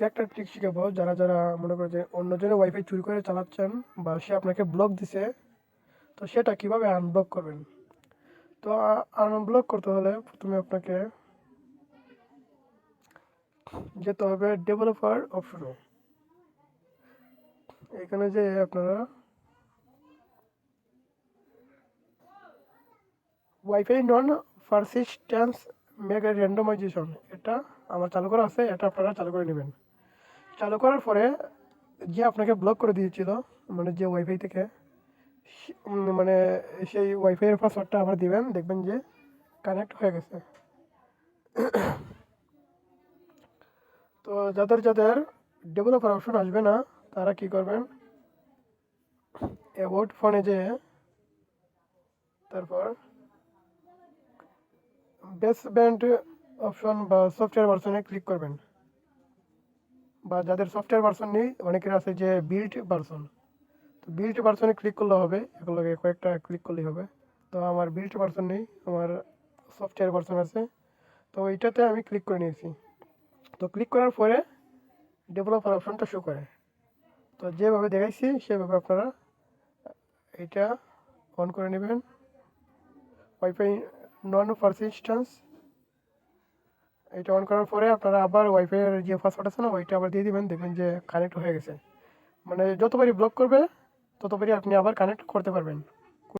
আজকে একটা ট্রিক শিখাবো যারা যারা মনে করে যে অন্যজনের ওয়াইফাই চুরি করে চালাচ্ছেন বা সে আপনাকে ব্লক দিছে, তো সেটা কিভাবে আনব্লক করবেন। তো আনব্লক করতে হলে প্রথমে আপনাকে যেতে হবে ডেভেলপার অপশনে। এখানে যে আপনারা ওয়াইফাই নন পারসিস্টেন্স মেগা র্যান্ডমাইজেশন, এটা আমার চালু করা আছে, এটা আপনারা চালু করে নেবেন। চালু করার পরে যে আপনাকে ব্লক করে দিয়েছিল, মানে যে ওয়াইফাই থেকে, মানে সেই ওয়াইফাইয়ের পাসওয়ার্ডটা আবার দিবেন, দেখবেন যে কানেক্ট হয়ে গেছে। তো যাদের যাদের ডেভেলপার অপশন আসবে না তারা কি করবেন, অ্যাবাউট ফোনে যেয়ে তারপর বেস ব্যান্ড অপশন বা সফটওয়্যার ভার্সনে ক্লিক করবেন। বা যাদের সফটওয়্যার ভার্সন নেই, অনেকের আছে যে বিল্ড ভার্সন, তো বিল্ড ভার্সনে ক্লিক করলে হবে, এগুলোকে কয়েকটা ক্লিক করলেই হবে। তো আমার বিল্ড ভার্সন নেই, আমার সফটওয়্যার ভার্সন আছে, তো এইটাতে আমি ক্লিক করে নিয়েছি। তো ক্লিক করার পরে ডেভেলপার অপশনটা শো করে। তো যেভাবে দেখাইছি সেভাবে আপনারা এটা অন করে নেবেন। ওয়াইফাই নন পারসিস্টেন্স, এটা অন করার পরে আপনারা আবার ওয়াইফাইয়ের যে পাসওয়ার্ড আছে না, ওইটা আবার দিয়ে দিবেন, দেখবেন যে কানেক্ট হয়ে গেছে। মানে যতবারই ব্লক করবে ততবারই আপনি আবার কানেক্ট করতে পারবেন।